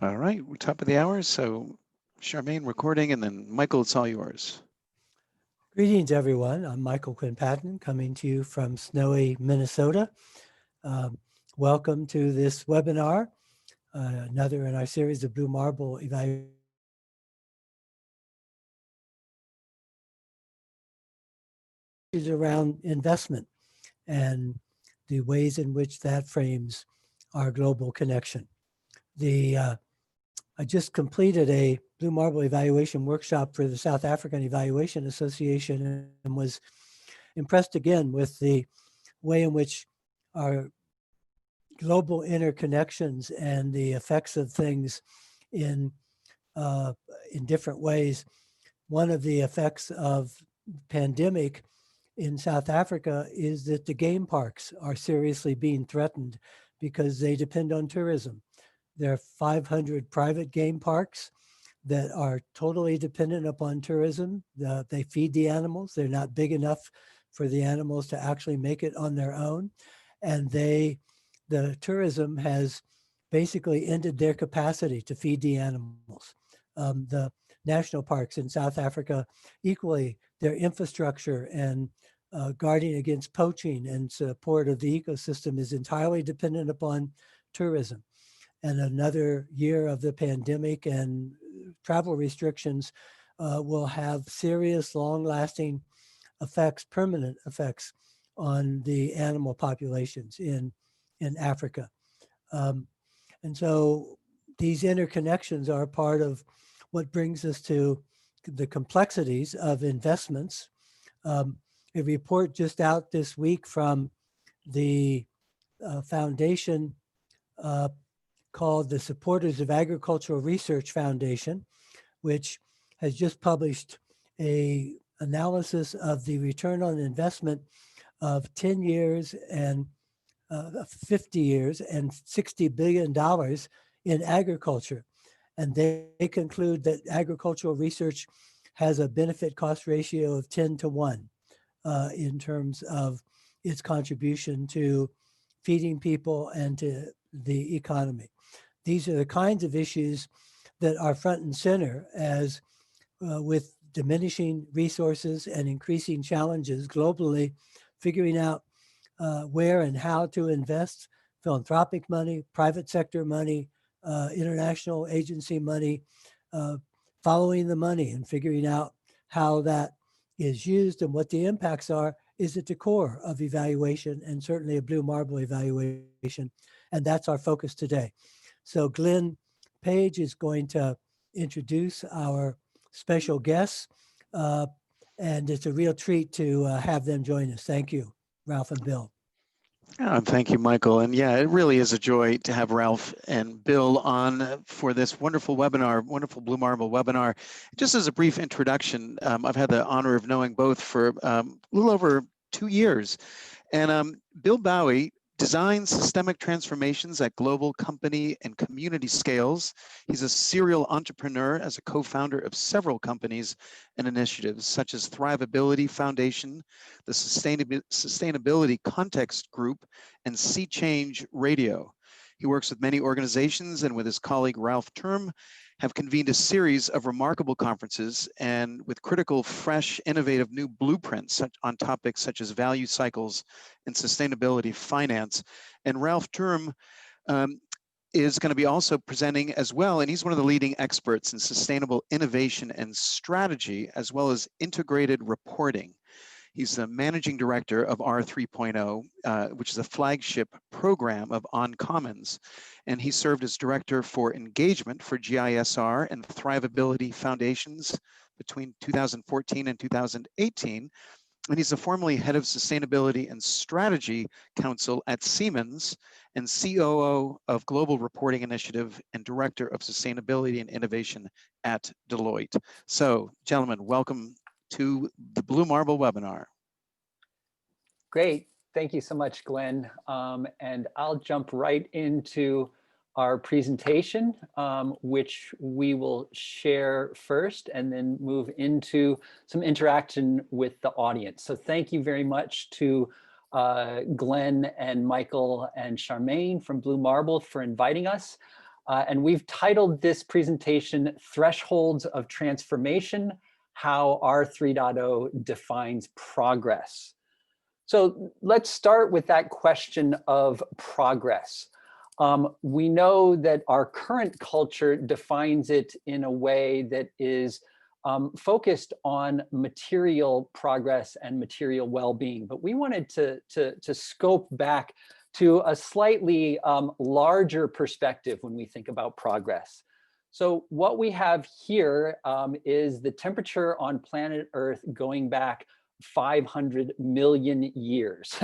All right, we're top of the hour. So Charmaine recording, and then Michael, it's all yours. Greetings, everyone. I'm Michael Quinn Patton, coming to you from snowy Minnesota. Welcome to this webinar, another in our series of Blue Marble evaluations around investment and the ways in which that frames our global connection. I just completed a Blue Marble evaluation workshop for the South African Evaluation Association and was impressed again with the way in which our global interconnections and the effects of things in different ways. One of the effects of pandemic in South Africa is that the game parks are seriously being threatened because they depend on tourism. There are 500 private game parks that are totally dependent upon tourism. They feed the animals. They're not big enough for the animals to actually make it on their own. And the tourism has basically ended their capacity to feed the animals. The national parks in South Africa, equally, their infrastructure and guarding against poaching and support of the ecosystem is entirely dependent upon tourism. And another year of the pandemic and travel restrictions will have serious, long-lasting effects, permanent effects on the animal populations in Africa. And so these interconnections are part of what brings us to the complexities of investments. A report just out this week from the foundation called the Supporters of Agricultural Research Foundation, which has just published a analysis of the return on investment of 10 years and 50 years and $60 billion in agriculture. And they conclude that agricultural research has a benefit cost ratio of 10 to 1 in terms of its contribution to feeding people and to the economy. These are the kinds of issues that are front and center as with diminishing resources and increasing challenges globally, figuring out where and how to invest philanthropic money, private sector money, international agency money, following the money and figuring out how that is used and what the impacts are is at the core of evaluation and certainly a Blue Marble evaluation. And that's our focus today. So Glenn Page is going to introduce our special guests. And it's a real treat to have them join us. Thank you, Ralph and Bill. Thank you, Michael. And yeah, it really is a joy to have Ralph and Bill on for this wonderful webinar, wonderful Blue Marble webinar. Just as a brief introduction, I've had the honor of knowing both for a little over 2 years. And Bill Bowie designs systemic transformations at global company and community scales. He's a serial entrepreneur as a co-founder of several companies and initiatives such as Thrivability Foundation, the Sustainability Context Group, and Sea Change Radio. He works with many organizations and with his colleague Ralph Term have convened a series of remarkable conferences and with critical, fresh, innovative new blueprints on topics such as value cycles and sustainability finance. And Ralph Term is going to be also presenting as well, and he's one of the leading experts in sustainable innovation and strategy, as well as integrated reporting. He's the managing director of R3.0, which is a flagship program of On Commons. And he served as director for engagement for GISR and Thrivability Foundations between 2014 and 2018. And he's the formerly head of Sustainability and Strategy Council at Siemens and COO of Global Reporting Initiative and Director of Sustainability and Innovation at Deloitte. So, gentlemen, welcome to the Blue Marble webinar. Great. Thank you so much, Glenn. And I'll jump right into our presentation, which we will share first and then move into some interaction with the audience. So thank you very much to Glenn and Michael and Charmaine from Blue Marble for inviting us. And we've titled this presentation, Thresholds of Transformation, How R 3.0 Defines Progress. So let's start with that question of progress. We know that our current culture defines it in a way that is focused on material progress and material well-being, but we wanted to scope back to a slightly larger perspective when we think about progress. So what we have here is the temperature on planet Earth going back 500 million years.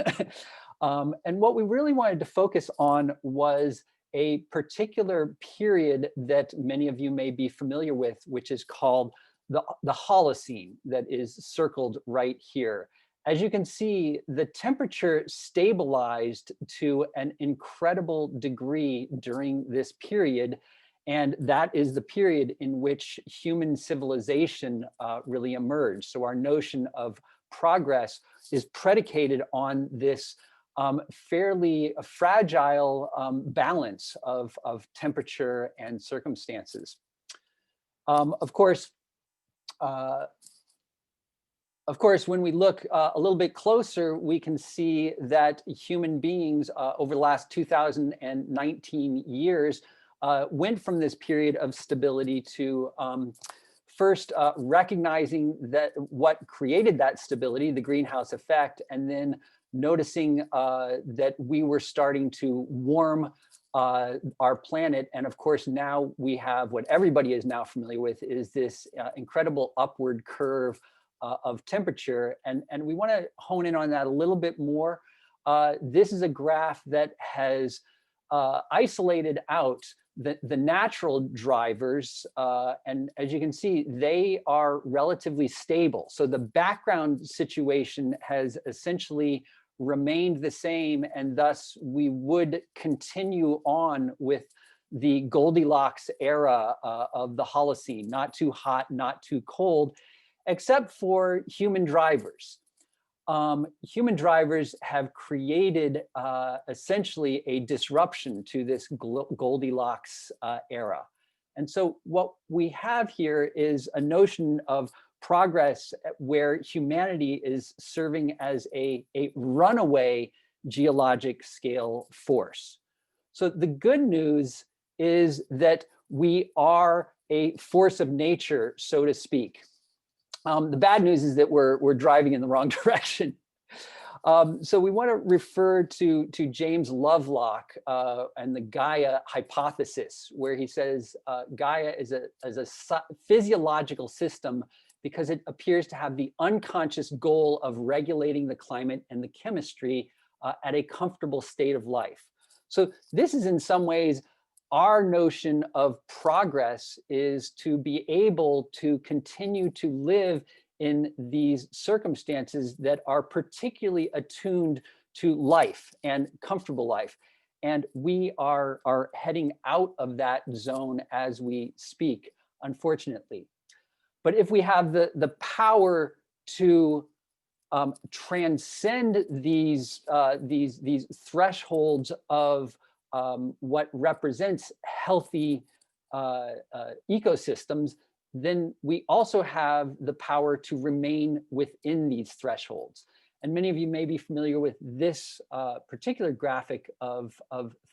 And what we really wanted to focus on was a particular period that many of you may be familiar with, which is called the Holocene, that is circled right here. As you can see, the temperature stabilized to an incredible degree during this period. And that is the period in which human civilization really emerged. So our notion of progress is predicated on this fairly fragile balance of temperature and circumstances. Of course, when we look a little bit closer, we can see that human beings over the last 2019 years went from this period of stability to first recognizing that what created that stability, the greenhouse effect, and then noticing that we were starting to warm our planet. And of course, now we have what everybody is now familiar with is this incredible upward curve of temperature. And we want to hone in on that a little bit more. This is a graph that has isolated out the natural drivers. And as you can see, they are relatively stable. So the background situation has essentially remained the same, and thus we would continue on with the Goldilocks era of the Holocene, not too hot, not too cold, except for human drivers. Human drivers have created essentially a disruption to this Goldilocks era. And so what we have here is a notion of progress where humanity is serving as a runaway geologic scale force. So the good news is that we are a force of nature, so to speak. The bad news is that we're driving in the wrong direction. So we want to refer to James Lovelock and the Gaia hypothesis, where he says Gaia is a physiological system because it appears to have the unconscious goal of regulating the climate and the chemistry at a comfortable state of life. So this is in some ways our notion of progress, is to be able to continue to live in these circumstances that are particularly attuned to life and comfortable life. And we are heading out of that zone as we speak, unfortunately. But if we have the power to transcend these thresholds of what represents healthy ecosystems, then we also have the power to remain within these thresholds. And many of you may be familiar with this particular graphic of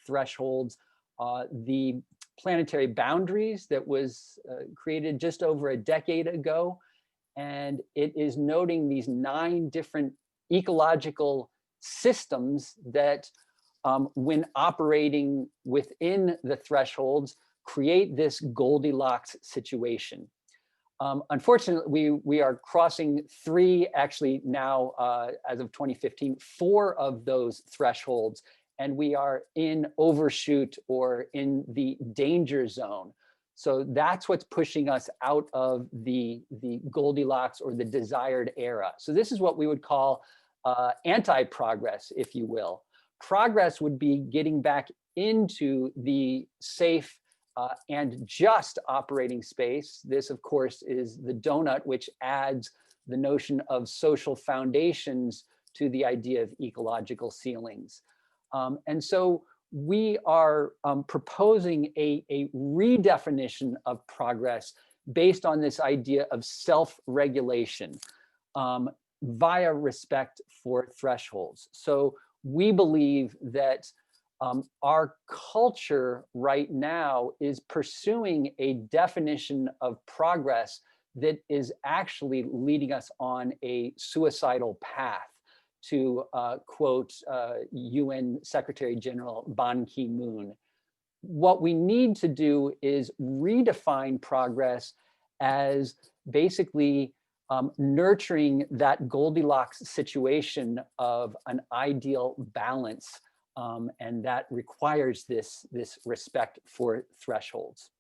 thresholds, the planetary boundaries that was created just over a decade ago. And it is noting these 9 different ecological systems that when operating within the thresholds, create this Goldilocks situation. Unfortunately, we are crossing 3, actually now, as of 2015, 4 of those thresholds, and we are in overshoot or in the danger zone. So that's what's pushing us out of the Goldilocks or the desired era. So this is what we would call anti-progress, if you will. Progress would be getting back into the safe and just operating space. This, of course, is the donut, which adds the notion of social foundations to the idea of ecological ceilings. And so we are proposing a redefinition of progress based on this idea of self-regulation via respect for thresholds. So we believe that our culture right now is pursuing a definition of progress that is actually leading us on a suicidal path, to quote UN Secretary General Ban Ki-moon. What we need to do is redefine progress as basically nurturing that Goldilocks situation of an ideal balance, and that requires this respect for thresholds.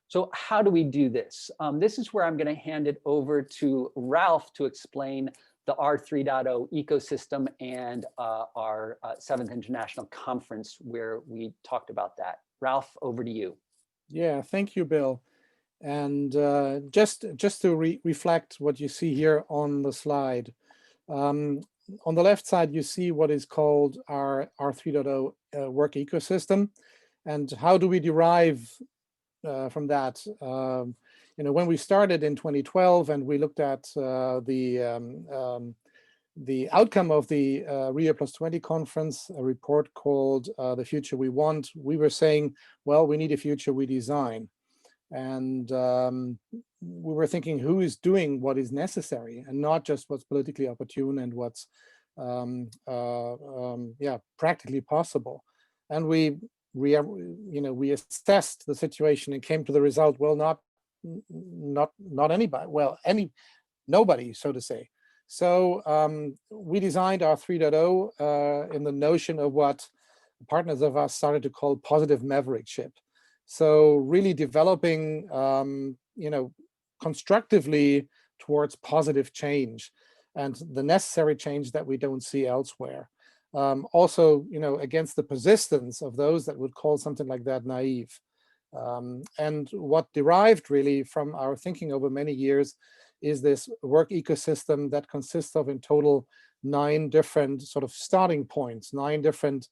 So how do we do this? This is where I'm going to hand it over to Ralph to explain the R3.0 ecosystem and our 7th International Conference where we talked about that. Ralph, over to you. Yeah, thank you, Bill. And just to reflect what you see here on the slide. On the left side, you see what is called our R3.0 work ecosystem. And how do we derive from that? When we started in 2012 and we looked at the outcome of the Rio +20 conference, a report called The Future We Want, we were saying, well, we need a future we design. And we were thinking, who is doing what is necessary and not just what's politically opportune and what's practically possible. And we assessed the situation and came to the result, well, not anybody, well, nobody, so to say. So we designed our 3.0 in the notion of what partners of us started to call positive maverickship. So really developing, constructively towards positive change and the necessary change that we don't see elsewhere. Also, against the persistence of those that would call something like that naive. And what derived really from our thinking over many years is this work ecosystem that consists of in total 9 different sort of starting points, 9 different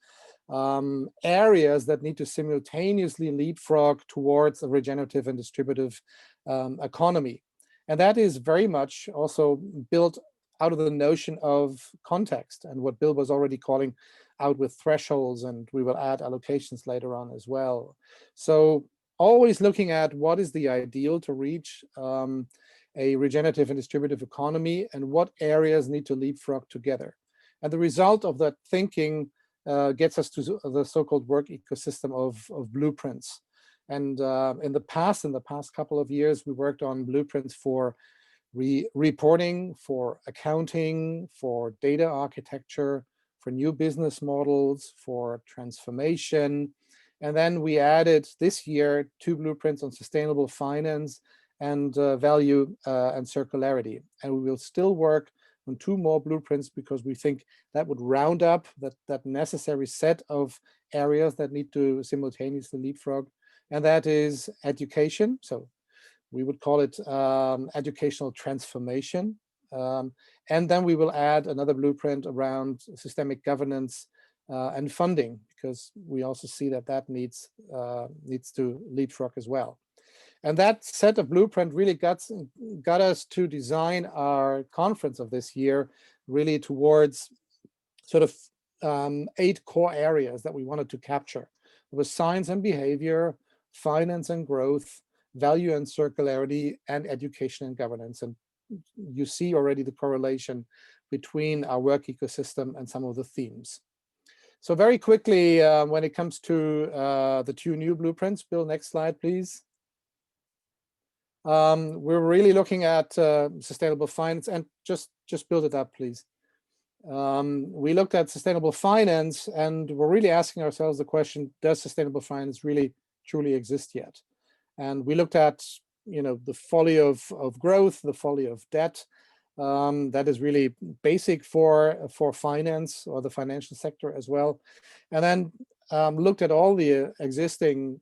areas that need to simultaneously leapfrog towards a regenerative and distributive economy. And that is very much also built out of the notion of context and what Bill was already calling out with thresholds, and we will add allocations later on as well. So always looking at what is the ideal to reach a regenerative and distributive economy and what areas need to leapfrog together. And the result of that thinking gets us to the so-called work ecosystem of blueprints. And in the past couple of years, we worked on blueprints for reporting, for accounting, for data architecture, for new business models, for transformation. And then we added this year 2 blueprints on sustainable finance and value and circularity. And we will still work on 2 more blueprints because we think that would round up that necessary set of areas that need to simultaneously leapfrog. And that is education. So we would call it educational transformation. And then we will add another blueprint around systemic governance and funding, because we also see that needs to leapfrog as well. And that set of blueprint really got us to design our conference of this year really towards sort of 8 core areas that we wanted to capture. It was science and behavior, finance and growth, value and circularity, and education and governance. And you see already the correlation between our work ecosystem and some of the themes. So very quickly, when it comes to the 2 new blueprints, Bill, next slide, please. We're really looking at sustainable finance, and just build it up, please. We looked at sustainable finance, and we're really asking ourselves the question, does sustainable finance really truly exist yet? And we looked at, the folly of growth, the folly of debt. That is really basic for finance or the financial sector as well. And then looked at all the existing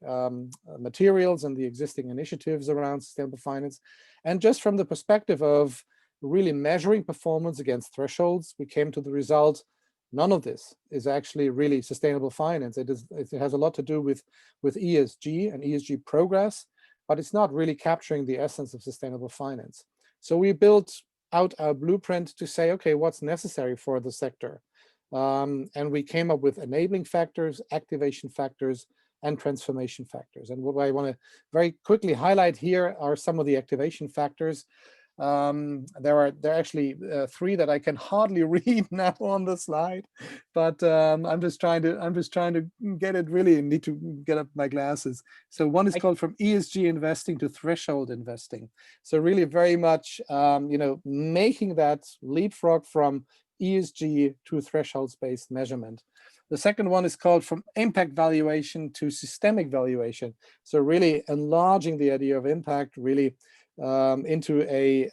materials and the existing initiatives around sustainable finance. And just from the perspective of really measuring performance against thresholds, we came to the result None of this is actually really sustainable finance. It has a lot to do with ESG and ESG progress, but it's not really capturing the essence of sustainable finance. So we built out our blueprint to say, okay, what's necessary for the sector? And we came up with enabling factors, activation factors, and transformation factors. And what I want to very quickly highlight here are some of the activation factors. There are actually three that I can hardly read now on the slide, but I'm just trying to get it really. Need to get up my glasses. So one is called from ESG investing to threshold investing. So really very much making that leapfrog from ESG to thresholds-based measurement. The second one is called from impact valuation to systemic valuation. So really enlarging the idea of impact really into a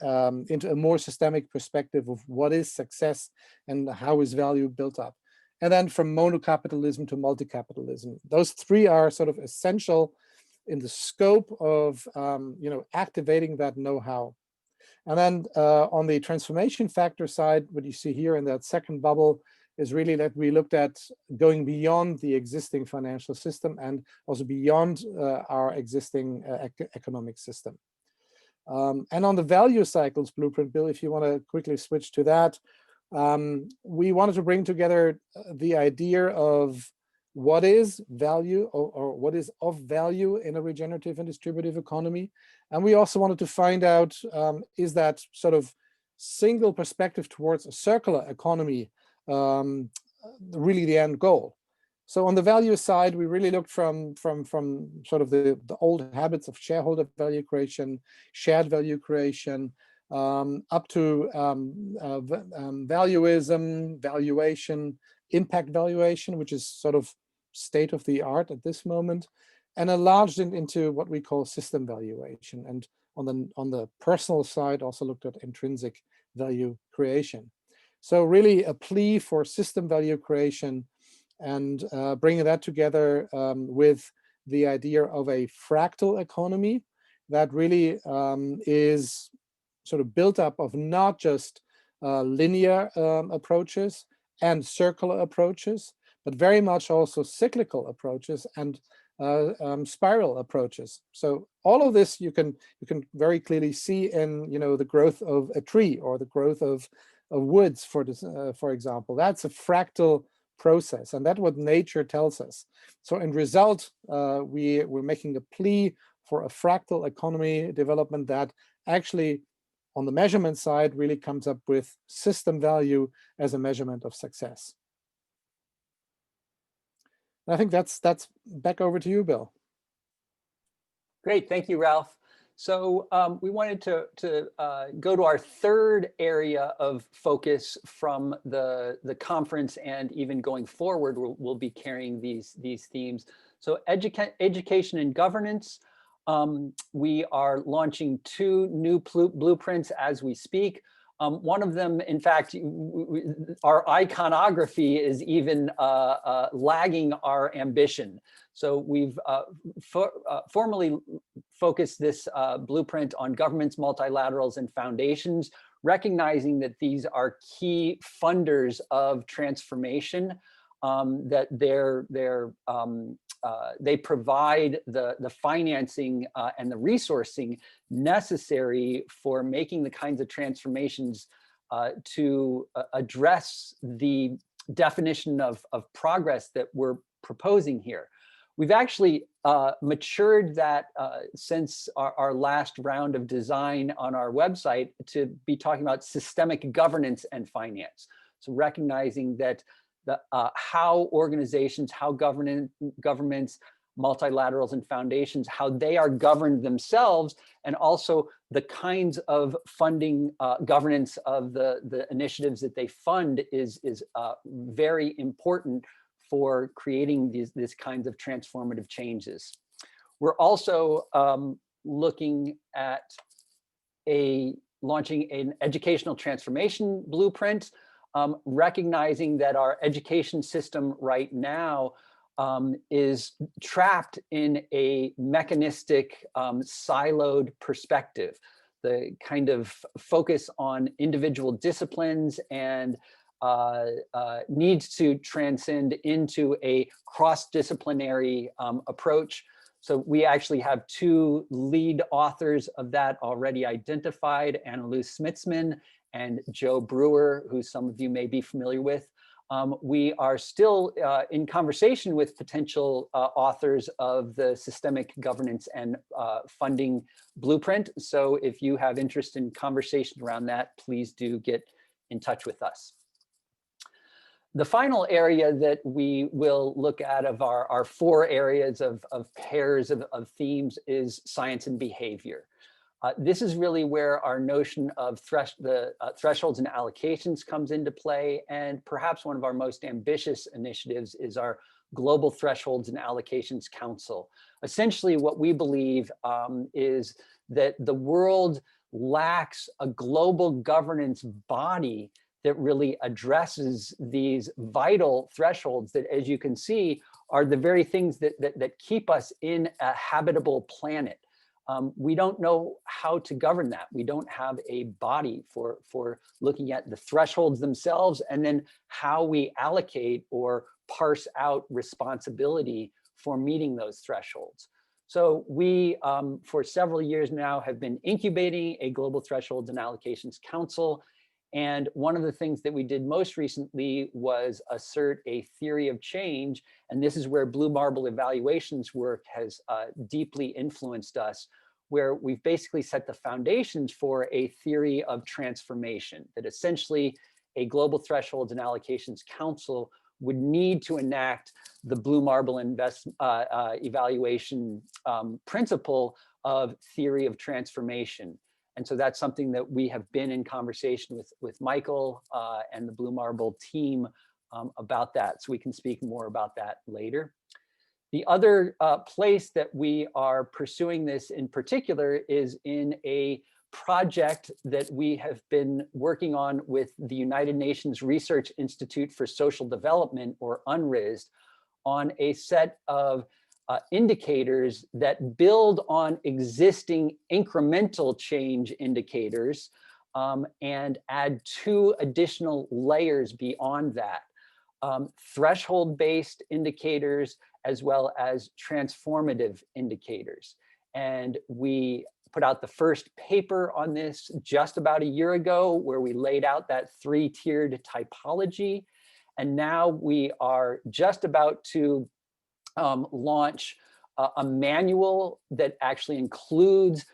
more systemic perspective of what is success and how is value built up. And then from monocapitalism to multi-capitalism. Those three are sort of essential in the scope of activating that know-how. And then on the transformation factor side, what you see here in that second bubble is really that we looked at going beyond the existing financial system and also beyond our existing economic system. And on the value cycles blueprint, Bill, if you want to quickly switch to that, we wanted to bring together the idea of what is value or what is of value in a regenerative and distributive economy. And we also wanted to find out, is that sort of single perspective towards a circular economy really the end goal? So on the value side, we really looked from sort of the old habits of shareholder value creation, shared value creation, up to valuism, valuation, impact valuation, which is sort of state of the art at this moment, and enlarged it into what we call system valuation. And on the personal side, also looked at intrinsic value creation. So really a plea for system value creation and bringing that together with the idea of a fractal economy that really is sort of built up of not just linear approaches and circular approaches, but very much also cyclical approaches and spiral approaches. So all of this you can very clearly see in the growth of a tree or the growth of woods, for example. That's a fractal process, and that's what nature tells us. So in result, we're making a plea for a fractal economy development that actually, on the measurement side, really comes up with system value as a measurement of success. And I think that's back over to you, Bill. Great, thank you, Ralph. So we wanted to go to our third area of focus from the conference, and even going forward, we'll be carrying these themes. So education and governance. We are launching 2 new blueprints as we speak. One of them, in fact, our iconography is even lagging our ambition. So we've formally focused this blueprint on governments, multilaterals, and foundations, recognizing that these are key funders of transformation, that they provide the financing and the resourcing necessary for making the kinds of transformations to address the definition of progress that we're proposing here. We've actually matured that since our last round of design on our website to be talking about systemic governance and finance. So recognizing that how organizations, how governments, multilaterals, and foundations, how they are governed themselves, and also the kinds of funding governance of the initiatives that they fund is very important for creating these kinds of transformative changes. We're also looking at launching an educational transformation blueprint, recognizing that our education system right now is trapped in a mechanistic, siloed perspective. The kind of focus on individual disciplines and needs to transcend into a cross-disciplinary approach. So we actually have two lead authors of that already identified, Annalou Smitsman and Joe Brewer, who some of you may be familiar with. We are still in conversation with potential authors of the Systemic Governance and Funding Blueprint. So if you have interest in conversation around that, please do get in touch with us. The final area that we will look at of our four areas of pairs of themes is science and behavior. This is really where our notion of thresholds and allocations comes into play, and perhaps one of our most ambitious initiatives is our Global Thresholds and Allocations Council. Essentially, what we believe is that the world lacks a global governance body that really addresses these vital thresholds that, as you can see, are the very things that keep us in a habitable planet. We don't know how to govern that. We don't have a body for looking at the thresholds themselves and then how we allocate or parse out responsibility for meeting those thresholds. So we, for several years now, have been incubating a Global Thresholds and Allocations Council. And one of the things that we did most recently was assert a theory of change. And this is where Blue Marble Evaluation's work has deeply influenced us, where we've basically set the foundations for a theory of transformation, that essentially a Global Thresholds and Allocations Council would need to enact the Blue Marble Evaluation principle of theory of transformation. And so that's something that we have been in conversation with Michael and the Blue Marble team about that. So we can speak more about that later. The other place that we are pursuing this in particular is in a project that we have been working on with the United Nations Research Institute for Social Development, or UNRISD, on a set of indicators that build on existing incremental change indicators and add two additional layers beyond that. Threshold-based indicators as well as transformative indicators. And we put out the first paper on this just about a year ago, where we laid out that three-tiered typology. And now we are just about to launch a manual that actually includes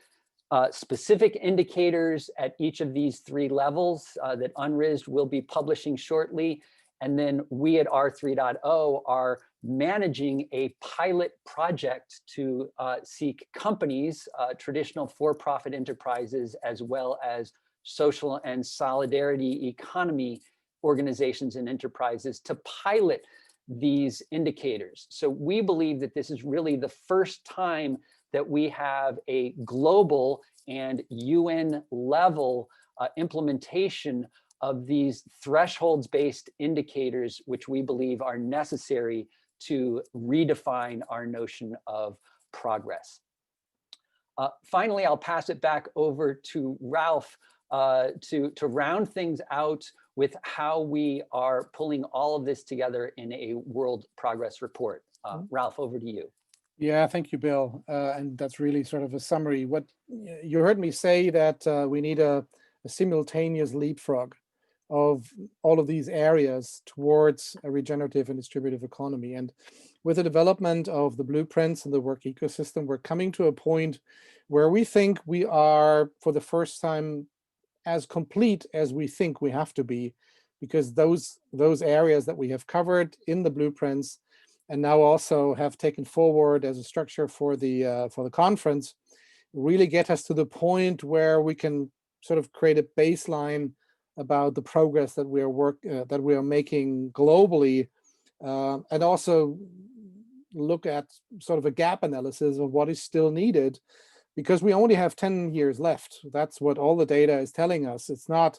specific indicators at each of these three levels that UNRISD will be publishing shortly. And then we at R3.0 are managing a pilot project to seek companies, traditional for-profit enterprises, as well as social and solidarity economy organizations and enterprises to pilot these indicators. So we believe that this is really the first time that we have a global and UN level implementation of these thresholds-based indicators, which we believe are necessary to redefine our notion of progress. Finally, I'll pass it back over to Ralph to round things out with how we are pulling all of this together in a world progress report. Ralph, over to you. Yeah, thank you, Bill. And that's really sort of a summary. What you heard me say that we need a simultaneous leapfrog of all of these areas towards a regenerative and distributive economy. And with the development of the blueprints and the work ecosystem, we're coming to a point where we think we are, for the first time, as complete as we think we have to be, because those areas that we have covered in the blueprints and now also have taken forward as a structure for the conference really get us to the point where we can sort of create a baseline about the progress that we are making globally, and also look at sort of a gap analysis of what is still needed, because we only have 10 years left. That's what all the data is telling us. It's not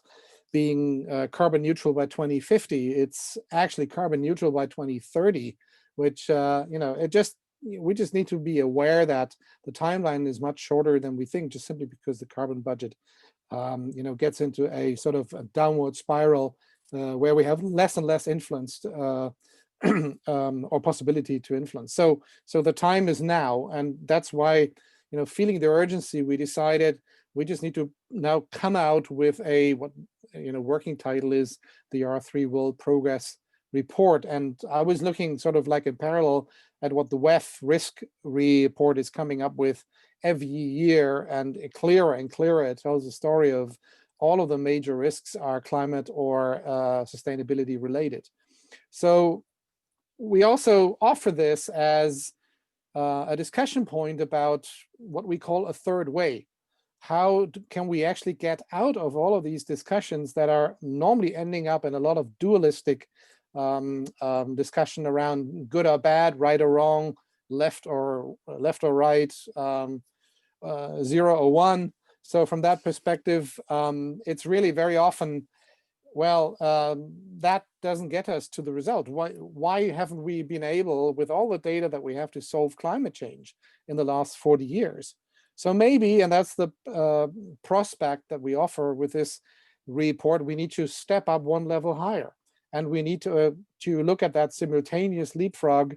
being carbon neutral by 2050. It's actually carbon neutral by 2030, which we just need to be aware that the timeline is much shorter than we think, just simply because the carbon budget gets into a sort of a downward spiral where we have less and less influence or possibility to influence. So the time is now, and that's why, feeling the urgency, we decided we just need to now come out with what working title is the R3 World Progress Report. And I was looking sort of like in parallel at what the WEF risk report is coming up with every year, and clearer and clearer it tells the story of all of the major risks are climate or sustainability related. So we also offer this as a discussion point about what we call a third way. How can we actually get out of all of these discussions that are normally ending up in a lot of dualistic discussion around good or bad, right or wrong, left or right, 0 or 1. So from that perspective, it's really very often, well, that doesn't get us to the result. Why haven't we been able, with all the data that we have, to solve climate change in the last 40 years? So maybe, and that's the prospect that we offer with this report, we need to step up one level higher. And we need to look at that simultaneous leapfrog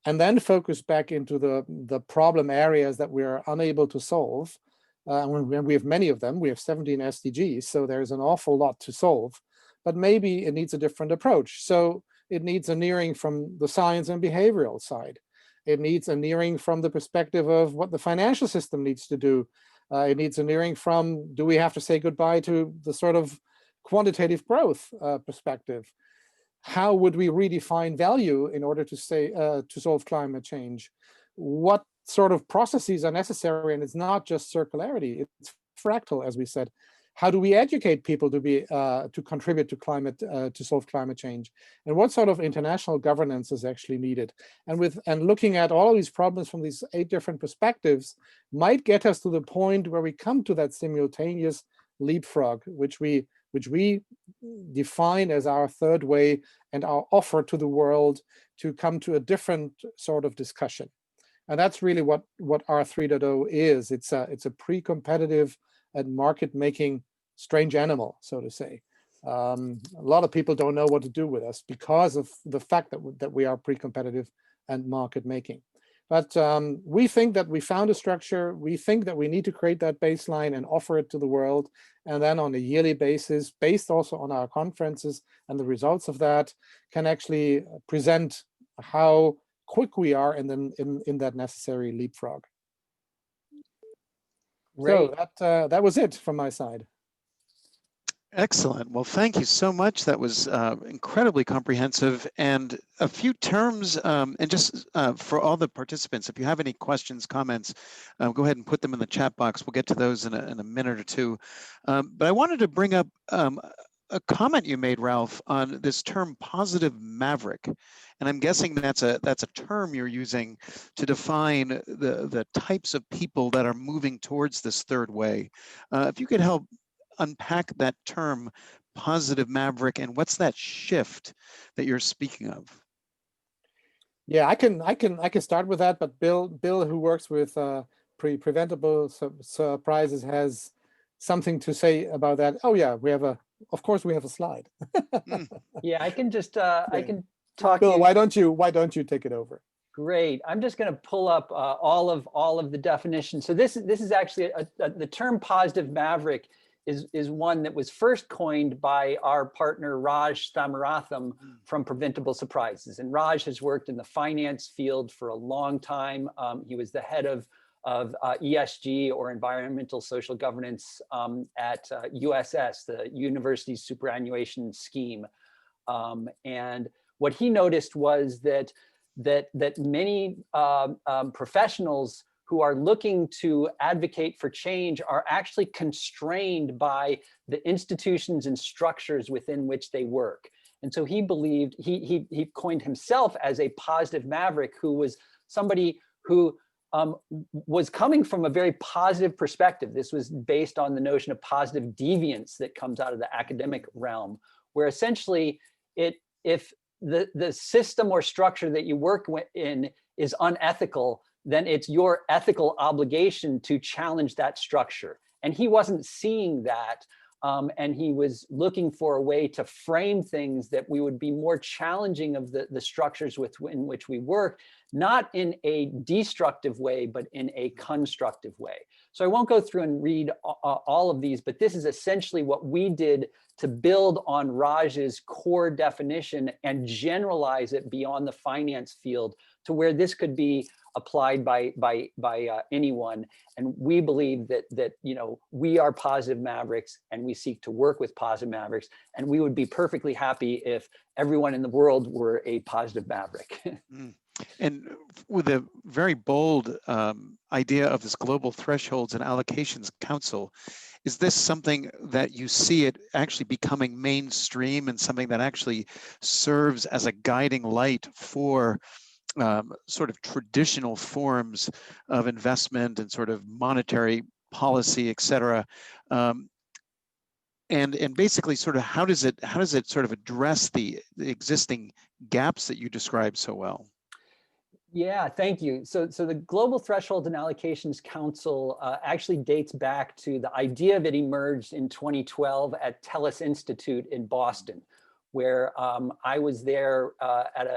and then focus back into the problem areas that we are unable to solve. When we have many of them, we have 17 SDGs, so there's an awful lot to solve. But maybe it needs a different approach. So it needs a nearing from the science and behavioral side. It needs a nearing from the perspective of what the financial system needs to do. It needs a nearing from, do we have to say goodbye to the sort of quantitative growth perspective? How would we redefine value in order to solve climate change? What sort of processes are necessary? And it's not just circularity, it's fractal, as we said. How do we educate people to contribute to solve climate change? And what sort of international governance is actually needed? And looking at all of these problems from these 8 different perspectives might get us to the point where we come to that simultaneous leapfrog, which we define as our third way and our offer to the world to come to a different sort of discussion. And that's really what R3.0 is. It's a pre-competitive and market-making strange animal, so to say. A lot of people don't know what to do with us because of the fact that we are pre-competitive and market-making. But we think that we found a structure. We think that we need to create that baseline and offer it to the world. And then on a yearly basis, based also on our conferences and the results of that, can actually present how quick we are in that necessary leapfrog. Great. So that was it from my side. Excellent. Well, thank you so much. That was incredibly comprehensive, and a few terms, and just for all the participants, if you have any questions, comments, go ahead and put them in the chat box. We'll get to those in a minute or two. But I wanted to bring up a comment you made, Ralph, on this term positive maverick. And I'm guessing that's a term you're using to define the types of people that are moving towards this third way. If you could help unpack that term positive maverick, and what's that shift that you're speaking of? Yeah, I can start with that, but Bill, who works with preventable surprises, has something to say about that. Oh yeah, of course we have a slide. Yeah, I can just I can talk. Bill, why don't you take it over? Great. I'm just going to pull up all of the definitions. So this is actually the term positive maverick is one that was first coined by our partner Raj Thamaratham from Preventable Surprises. And Raj has worked in the finance field for a long time. He was the head of ESG, or environmental social governance, at USS, the University's Superannuation Scheme. And what he noticed was that many professionals who are looking to advocate for change are actually constrained by the institutions and structures within which they work. And so he believed, he coined himself as a positive maverick, who was somebody who was coming from a very positive perspective. This was based on the notion of positive deviance that comes out of the academic realm, where essentially if the system or structure that you work in is unethical, then it's your ethical obligation to challenge that structure. And he wasn't seeing that And he was looking for a way to frame things that we would be more challenging of the structures in which we work, not in a destructive way, but in a constructive way. So I won't go through and read all of these, but this is essentially what we did to build on Raj's core definition and generalize it beyond the finance field to where this could be applied by anyone. And we believe that we are positive Mavericks, and we seek to work with positive Mavericks, and we would be perfectly happy if everyone in the world were a positive Maverick. And with a very bold idea of this global thresholds and allocations council, is this something that you see it actually becoming mainstream and something that actually serves as a guiding light for sort of traditional forms of investment and sort of monetary policy, et cetera? And basically sort of how does it sort of address the existing gaps that you described so well? Yeah, thank you. So the Global Threshold and Allocations Council actually dates back to the idea of it emerged in 2012 at TELUS Institute in Boston, where I was there at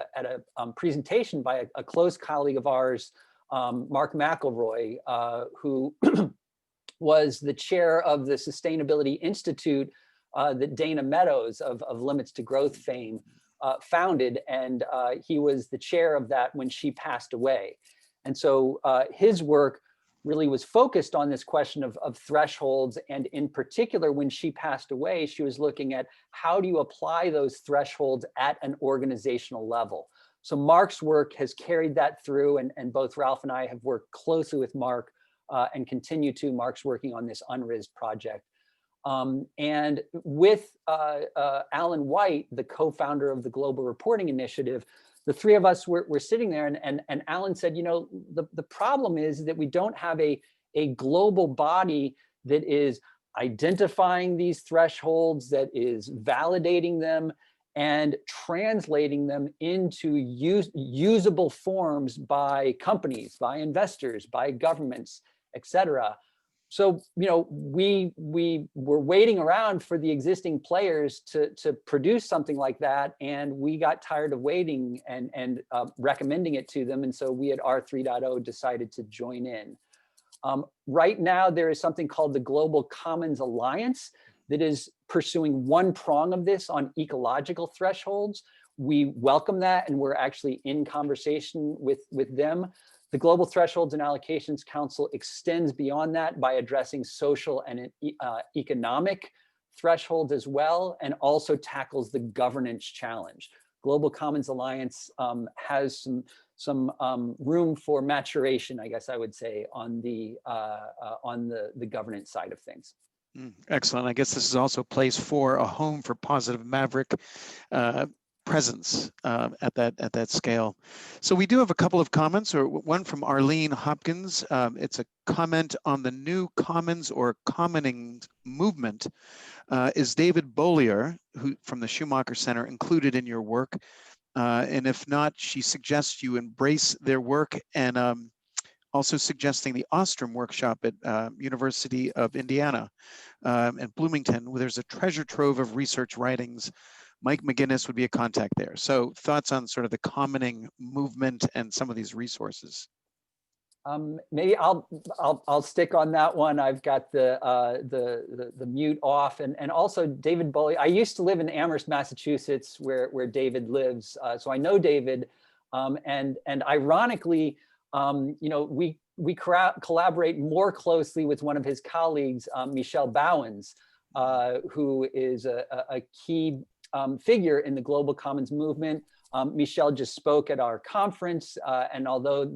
a presentation by a close colleague of ours, Mark McElroy, who was the chair of the Sustainability Institute that Dana Meadows of Limits to Growth fame founded, and he was the chair of that when she passed away. And so his work really was focused on this question of thresholds, and in particular, when she passed away, she was looking at how do you apply those thresholds at an organizational level. So Mark's work has carried that through, and both Ralph and I have worked closely with Mark and continue to. Mark's working on this UNRIS project. And with Alan White, the co-founder of the Global Reporting Initiative, the three of us were sitting there, and Alan said, the problem is that we don't have a global body that is identifying these thresholds, that is validating them and translating them into usable forms by companies, by investors, by governments, et cetera. So, we were waiting around for the existing players to produce something like that, and we got tired of waiting and recommending it to them. And so we at R3.0 decided to join in. Right now, there is something called the Global Commons Alliance that is pursuing one prong of this on ecological thresholds. We welcome that, and we're actually in conversation with them. The Global Thresholds and Allocations Council extends beyond that by addressing social and economic thresholds as well, and also tackles the governance challenge. Global Commons Alliance has some room for maturation, I guess I would say, on the governance side of things. Excellent. I guess this is also a place for a home for positive Maverick presence at that scale. So we do have a couple of comments, or one from Arlene Hopkins. It's a comment on the new commons or commoning movement. Is David Bollier, who from the Schumacher Center, included in your work? And if not, she suggests you embrace their work, and also suggesting the Ostrom workshop at University of Indiana and Bloomington, where there's a treasure trove of research writings. Mike McGinnis would be a contact there. So thoughts on sort of the commoning movement and some of these resources? Maybe I'll stick on that one. I've got the mute off, and also David Bollier. I used to live in Amherst, Massachusetts, where David lives, so I know David, and ironically, we collaborate more closely with one of his colleagues, Michelle Bowens, who is a key figure in the Global Commons movement. Michelle just spoke at our conference, and although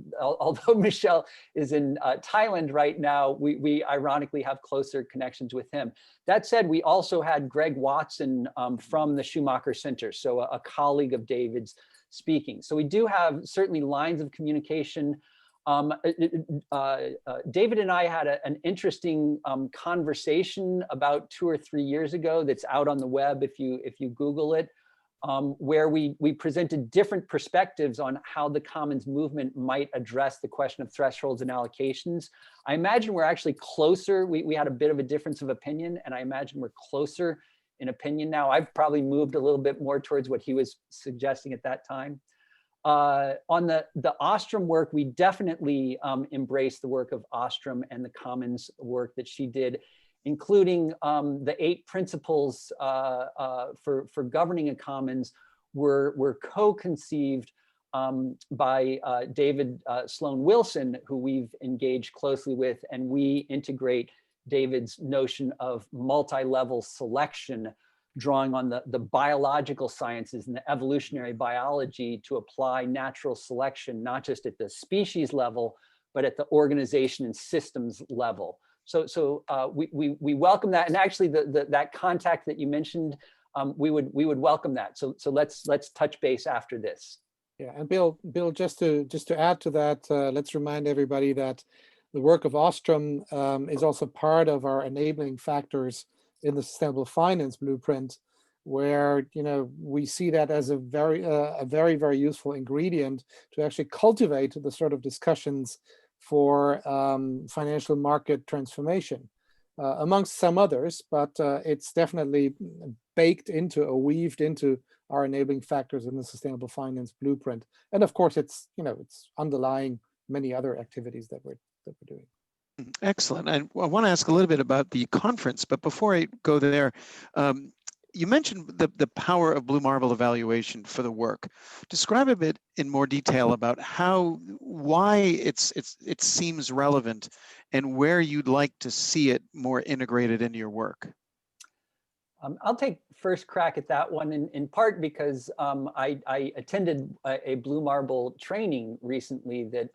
Michelle is in Thailand right now, we ironically have closer connections with him. That said, we also had Greg Watson from the Schumacher Center, so a colleague of David's speaking. So we do have certainly lines of communication. David and I had an interesting conversation about 2 or 3 years ago that's out on the web if you Google it. where we presented different perspectives on how the commons movement might address the question of thresholds and allocations. I imagine we're actually closer. We had a bit of a difference of opinion, and I imagine we're closer in opinion now. I've probably moved a little bit more towards what he was suggesting at that time. On the Ostrom work, we definitely embraced the work of Ostrom and the commons work that she did, including the 8 principles for governing a commons were co-conceived by David Sloan Wilson, who we've engaged closely with, and we integrate David's notion of multi-level selection, drawing on the biological sciences and the evolutionary biology to apply natural selection, not just at the species level, but at the organization and systems level. So we welcome that, and actually that contact that you mentioned, we would welcome that. So let's touch base after this. Yeah, and Bill, just to add to that, let's remind everybody that the work of Ostrom is also part of our enabling factors in the sustainable finance blueprint, where we see that as a very useful ingredient to actually cultivate the sort of discussions for financial market transformation, amongst some others, but it's definitely baked into or weaved into our enabling factors in the sustainable finance blueprint. And of course, it's underlying many other activities that we're doing. Excellent. And I want to ask a little bit about the conference, but before I go there, you mentioned the power of Blue Marble evaluation for the work. Describe a bit in more detail about why it seems relevant and where you'd like to see it more integrated into your work. I'll take first crack at that one, in part because I attended a Blue Marble training recently that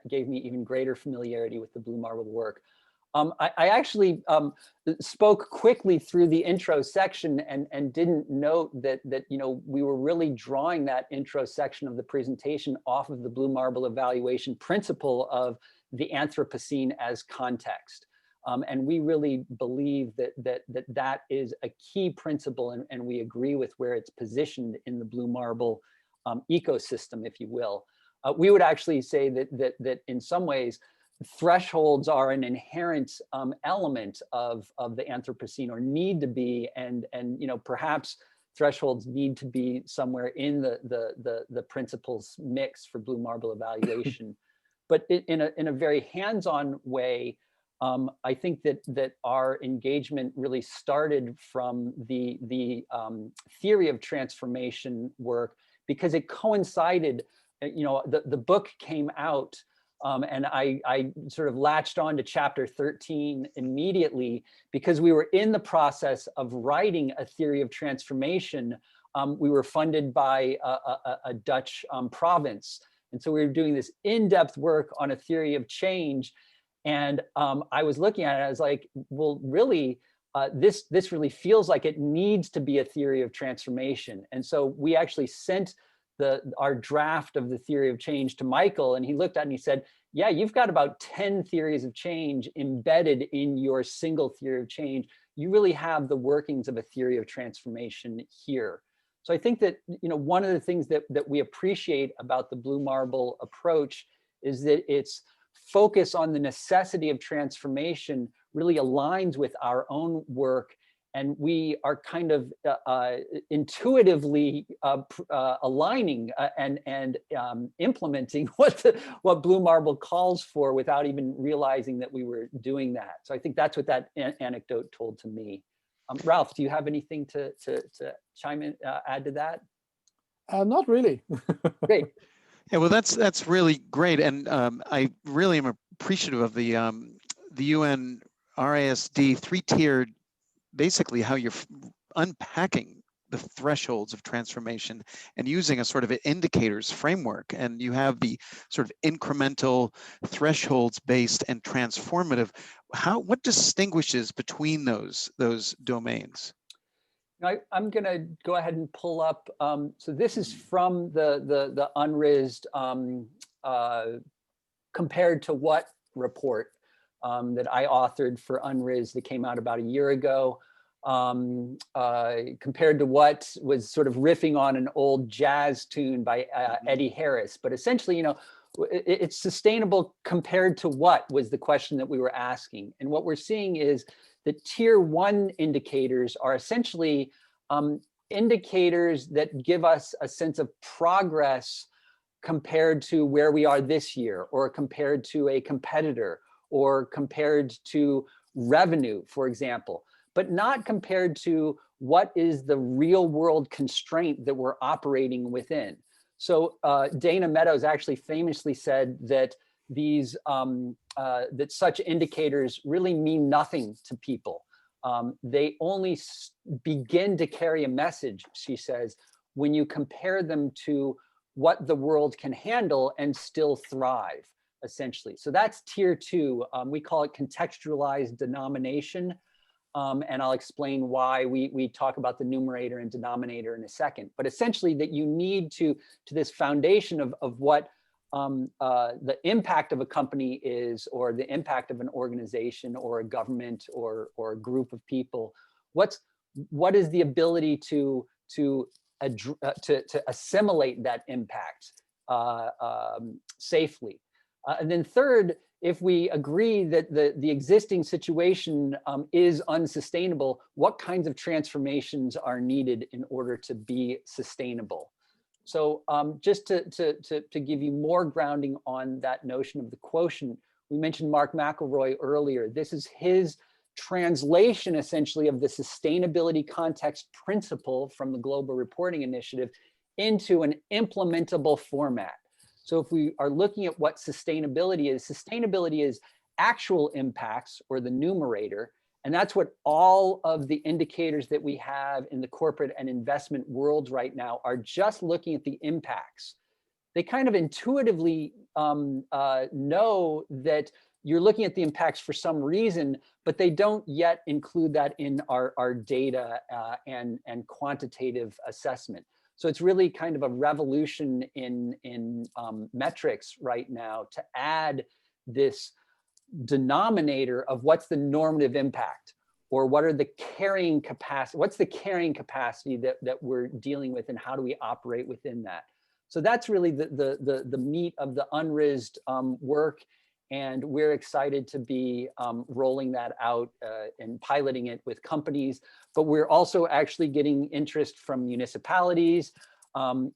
gave me even greater familiarity with the Blue Marble work. I actually spoke quickly through the intro section and didn't note that we were really drawing that intro section of the presentation off of the Blue Marble evaluation principle of the Anthropocene as context. And we really believe that is a key principle, and we agree with where it's positioned in the Blue Marble ecosystem, if you will. We would actually say that in some ways, thresholds are an inherent element of the Anthropocene, or need to be, and perhaps thresholds need to be somewhere in the principles mix for Blue Marble evaluation. But in a very hands-on way, I think that our engagement really started from the theory of transformation work, because it coincided. The book came out, and I sort of latched on to chapter 13 immediately, because we were in the process of writing a theory of transformation. We were funded by a Dutch province, and so we were doing this in-depth work on a theory of change. And I was looking at it, I was like, well, really, this really feels like it needs to be a theory of transformation. And so we actually sent our draft of the theory of change to Michael, and he looked at it and he said, yeah, you've got about 10 theories of change embedded in your single theory of change. You really have the workings of a theory of transformation here. So I think that one of the things that we appreciate about the Blue Marble approach is that its focus on the necessity of transformation really aligns with our own work, and we are kind of intuitively aligning and implementing what Blue Marble calls for, without even realizing that we were doing that. So I think that's what that anecdote told to me. Ralph, do you have anything to chime in, add to that? Not really. Great. Yeah, well, that's really great, and I really am appreciative of the UN RASD three-tiered, basically how you're unpacking the thresholds of transformation and using a sort of indicators framework, and you have the sort of incremental, thresholds-based and transformative. What distinguishes between those domains? I'm going to go ahead and pull up. So this is from the UNRISD compared to what report that I authored for UNRISD that came out about a year ago. compared to what was sort of riffing on an old jazz tune by Eddie Harris. But essentially, you know, it's sustainable compared to what was the question that we were asking. And what we're seeing is that tier 1 indicators are essentially indicators that give us a sense of progress compared to where we are this year, or compared to a competitor, or compared to revenue, for example, but not compared to what is the real world constraint that we're operating within. So Dana Meadows actually famously said that these that such indicators really mean nothing to people. They only begin to carry a message, she says, when you compare them to what the world can handle and still thrive, essentially. So that's tier 2. We call it contextualized denomination. And I'll explain why we talk about the numerator and denominator in a second. But essentially that you need to this foundation of what the impact of a company is, or the impact of an organization or a government or a group of people. What is the ability to assimilate that impact safely? And then third, if we agree that the existing situation is unsustainable, what kinds of transformations are needed in order to be sustainable? So just to give you more grounding on that notion of the quotient, we mentioned Mark McElroy earlier. This is his translation, essentially, of the sustainability context principle from the Global Reporting Initiative into an implementable format. So if we are looking at what sustainability is actual impacts, or the numerator, and that's what all of the indicators that we have in the corporate and investment world right now are, just looking at the impacts. They kind of intuitively know that you're looking at the impacts for some reason, but they don't yet include that in our data and quantitative assessment. So it's really kind of a revolution in metrics right now to add this denominator of what's the normative impact, or what are the carrying capacity, what's the carrying capacity that we're dealing with, and how do we operate within that? So that's really the meat of the UNRISD work. And we're excited to be rolling that out and piloting it with companies. But we're also actually getting interest from municipalities,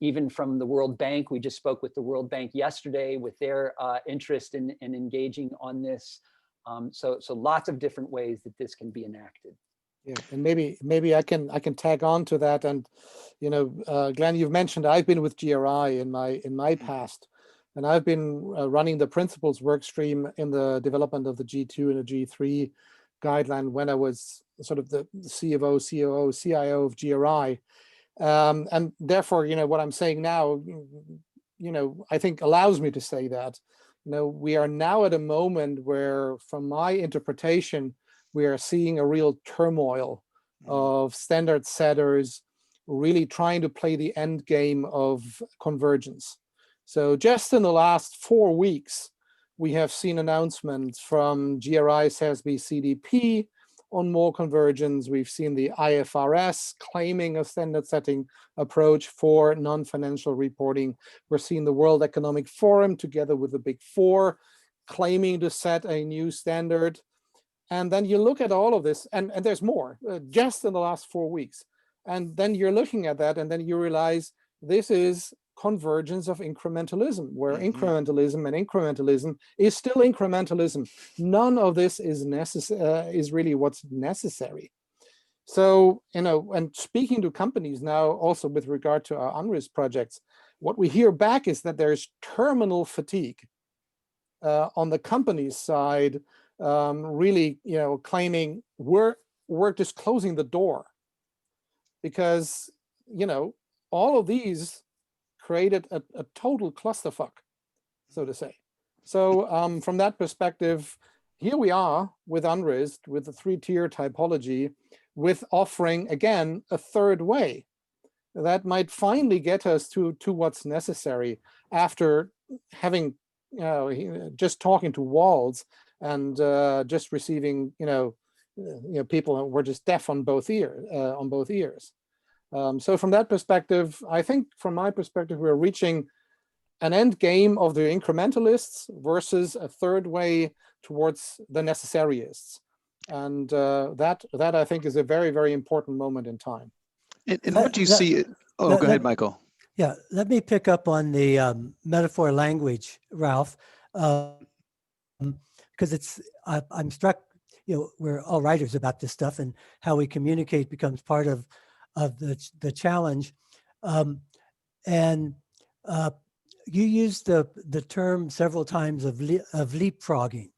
even from the World Bank. We just spoke with the World Bank yesterday with their interest in engaging on this. So lots of different ways that this can be enacted. Yeah, and maybe I can tag on to that. And you know, Glenn, you've mentioned I've been with GRI in my past. And I've been running the principles work stream in the development of the G2 and the G3 guideline when I was sort of the CFO, COO, CIO of GRI. And therefore, you know, what I'm saying now, you know, I think allows me to say that, you know, we are now at a moment where, from my interpretation, we are seeing a real turmoil of standard setters really trying to play the end game of convergence. So just in the last 4 weeks, we have seen announcements from GRI, SASB, CDP on more convergence. We've seen the IFRS claiming a standard setting approach for non-financial reporting. We're seeing the World Economic Forum together with the Big Four claiming to set a new standard. And then you look at all of this, and there's more just in the last 4 weeks. And then you're looking at that, and then you realize this is convergence of incrementalism, where incrementalism and incrementalism is still incrementalism. None of this is really what's necessary. So, you know, and speaking to companies now, also with regard to our UNRISD projects, what we hear back is that there's terminal fatigue on the company's side, really, you know, claiming we're just closing the door, because, you know, all of these created a total clusterfuck, so to say. So from that perspective, here we are with UNRISD, with the 3-tier typology, with offering, again, a third way that might finally get us to what's necessary after having, you know, just talking to walls and just receiving, you know, people were just deaf on both ears. So from that perspective, I think from my perspective, we're reaching an end game of the incrementalists versus a third way towards the necessaryists. And that I think is a very, very important moment in time. And what do you see? Oh, go ahead, Michael. Yeah, let me pick up on the metaphor language, Ralph, because I'm struck, we're all writers about this stuff, and how we communicate becomes part of the challenge. You used the term several times of leapfrogging.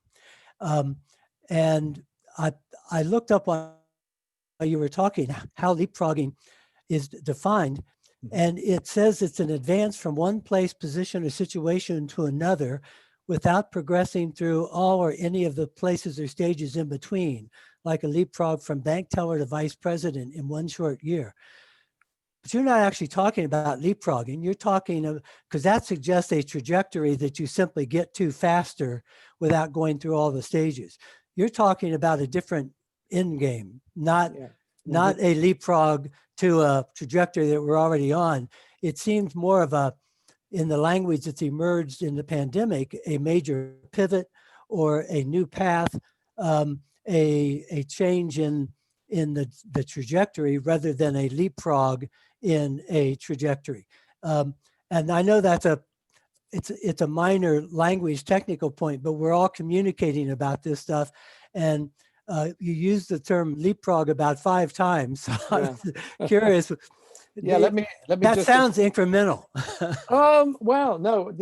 And I looked up while you were talking how leapfrogging is defined. And it says it's an advance from one place, position, or situation to another without progressing through all or any of the places or stages in between, like a leapfrog from bank teller to vice president in one short year. But you're not actually talking about leapfrogging. You're talking, because that suggests a trajectory that you simply get to faster without going through all the stages. You're talking about a different end game, not a leapfrog to a trajectory that we're already on. It seems more of in the language that's emerged in the pandemic, a major pivot or a new path, a change in the trajectory rather than a leapfrog in a trajectory. And I know that's it's a minor language technical point, but we're all communicating about this stuff. And you used the term leapfrog about 5 times. So I'm curious. Let me that just sounds incremental. Well, no,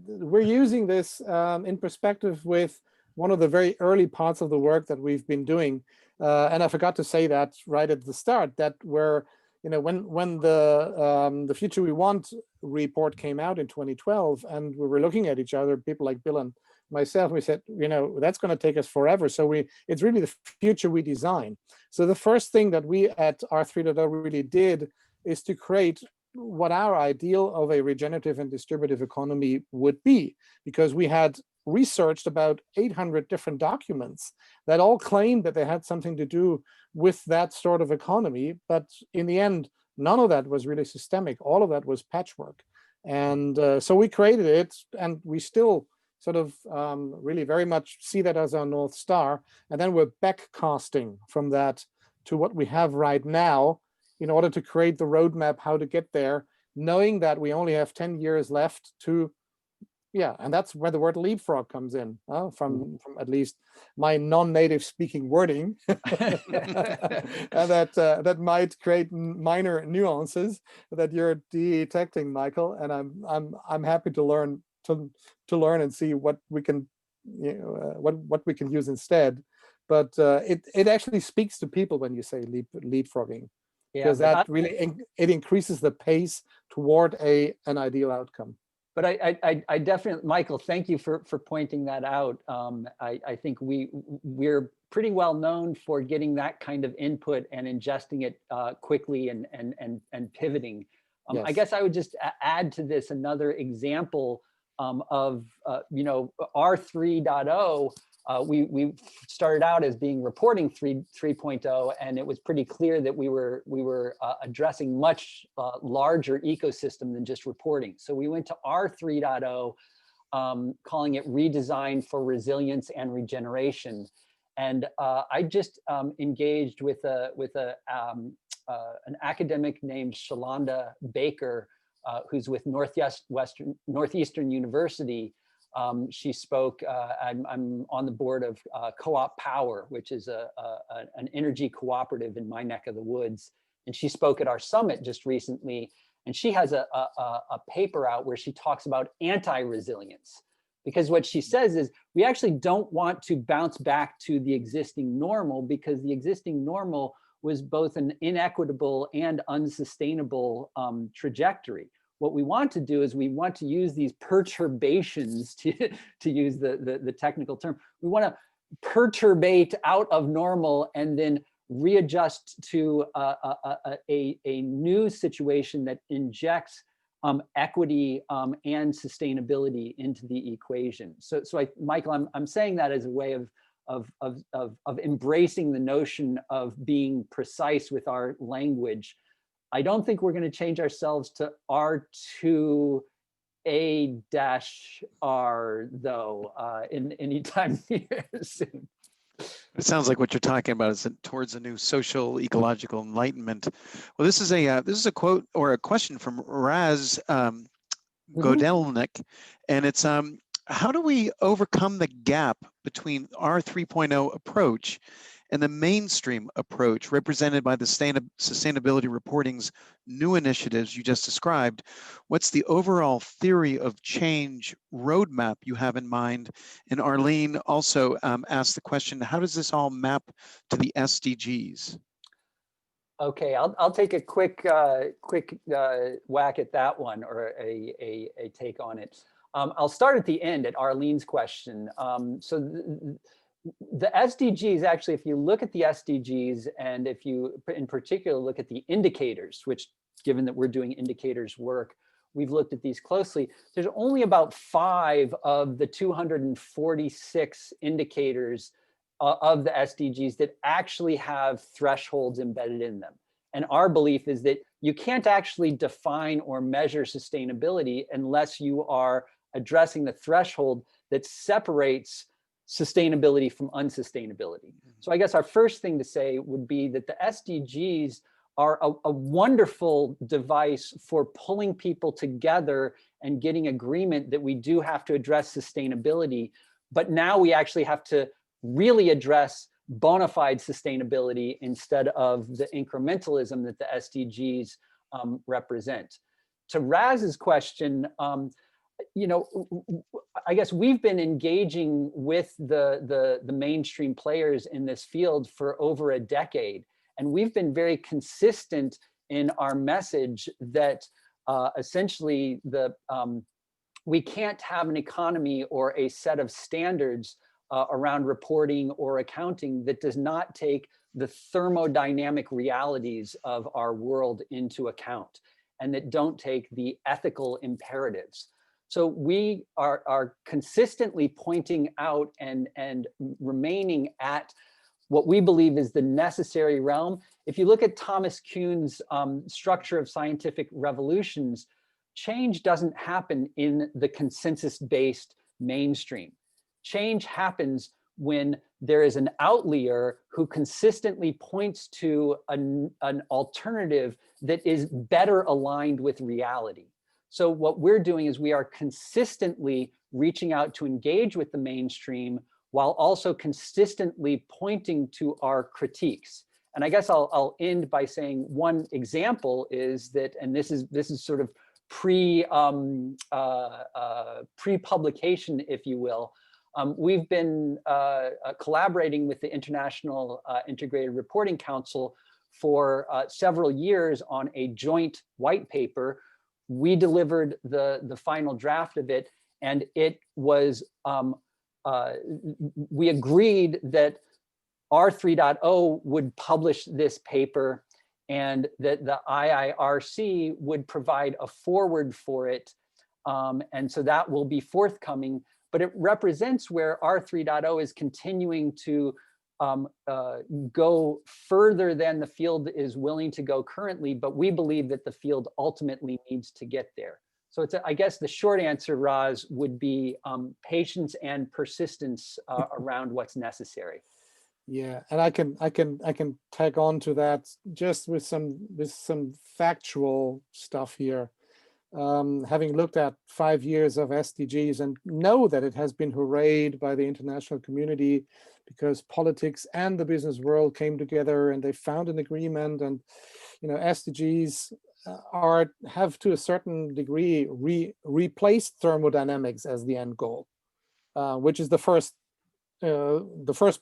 we're using this in perspective with one of the very early parts of the work that we've been doing. And I forgot to say that right at the start, that we're, when the Future We Want report came out in 2012, and we were looking at each other, people like Bill and myself, we said, that's going to take us forever. So it's really the future we design. So the first thing that we at R3.0 really did is to create what our ideal of a regenerative and distributive economy would be, because we had researched about 800 different documents that all claimed that they had something to do with that sort of economy. But in the end, none of that was really systemic. All of that was patchwork. And so we created it, and we still sort of really very much see that as our North Star. And then we're backcasting from that to what we have right now in order to create the roadmap how to get there, knowing that we only have 10 years left to, and that's where the word leapfrog comes in, from at least my non-native speaking wording, and that might create minor nuances that you're detecting, Michael. And I'm happy to learn and see what we can, what we can use instead. But it actually speaks to people when you say leapfrogging. Because that really it increases the pace toward an ideal outcome. But I definitely, Michael, thank you for pointing that out. I think we're pretty well known for getting that kind of input and ingesting it quickly and pivoting. Yes. I guess I would just add to this another example of R3.0. We started out as being reporting 3.0, and it was pretty clear that we were addressing much larger ecosystem than just reporting. So we went to R3.0, calling it Redesign for Resilience and Regeneration. And I just engaged with an academic named Shalonda Baker, who's with Northeastern University. She spoke, I'm on the board of Co-op Power, which is an energy cooperative in my neck of the woods. And she spoke at our summit just recently. And she has a paper out where she talks about anti-resilience. Because what she says is we actually don't want to bounce back to the existing normal, because the existing normal was both an inequitable and unsustainable trajectory. What we want to do is we want to use these perturbations, to use the technical term. We want to perturbate out of normal and then readjust to a new situation that injects equity and sustainability into the equation. So Michael, I'm saying that as a way of embracing the notion of being precise with our language. I don't think we're going to change ourselves to R2A-R though in any time near soon. It sounds like what you're talking about is towards a new social ecological enlightenment. Well, this is a quote or a question from Raz Godelnik, and it's how do we overcome the gap between our 3.0 approach and the mainstream approach represented by the sustainability reporting's new initiatives you just described? What's the overall theory of change roadmap you have in mind? And Arlene also asked the question, how does this all map to the SDGs? Okay, I'll take a quick whack at that one, or a take on it. I'll start at the end at Arlene's question. So the SDGs, actually, if you look at the SDGs, and if you in particular look at the indicators, which, given that we're doing indicators work, we've looked at these closely. There's only about 5 of the 246 indicators of the SDGs that actually have thresholds embedded in them. And our belief is that you can't actually define or measure sustainability unless you are addressing the threshold that separates sustainability from unsustainability. So I guess our first thing to say would be that the SDGs are a wonderful device for pulling people together and getting agreement that we do have to address sustainability, but now we actually have to really address bona fide sustainability instead of the incrementalism that the SDGs represent. To Raz's question, you know, I guess we've been engaging with the mainstream players in this field for over a decade, and we've been very consistent in our message that essentially we can't have an economy or a set of standards around reporting or accounting that does not take the thermodynamic realities of our world into account, and that don't take the ethical imperatives. So we are consistently pointing out and remaining at what we believe is the necessary realm. If you look at Thomas Kuhn's structure of scientific revolutions, change doesn't happen in the consensus-based mainstream. Change happens when there is an outlier who consistently points to an alternative that is better aligned with reality. So what we're doing is we are consistently reaching out to engage with the mainstream while also consistently pointing to our critiques. And I guess I'll end by saying one example is that, and this is sort of pre-publication, if you will. We've been collaborating with the International Integrated Reporting Council for several years on a joint white paper. We delivered the final draft of it, and it was, we agreed that R3.0 would publish this paper and that the IIRC would provide a forward for it. And so that will be forthcoming, but it represents where R3.0 is continuing to go further than the field is willing to go currently, but we believe that the field ultimately needs to get there. So it's I guess the short answer, Roz, would be patience and persistence around what's necessary. Yeah, and I can tag on to that just with some factual stuff here. Having looked at 5 years of SDGs and know that it has been hurrayed by the international community because politics and the business world came together and they found an agreement, and you know, SDGs have to a certain degree replaced thermodynamics as the end goal, which is the first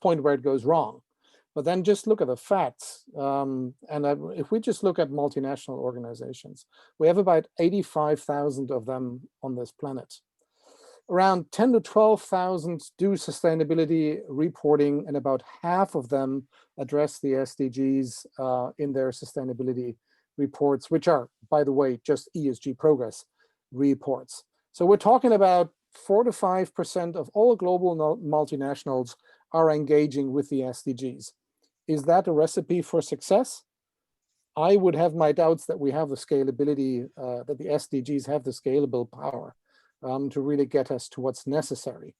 point where it goes wrong. But then just look at the facts. If we just look at multinational organizations, we have about 85,000 of them on this planet. Around 10 to 12,000 do sustainability reporting, and about half of them address the SDGs in their sustainability reports, which are, by the way, just ESG progress reports. So we're talking about 4 to 5% of all global multinationals are engaging with the SDGs. Is that a recipe for success? I would have my doubts that we have the scalability, that the SDGs have the scalable power to really get us to what's necessary.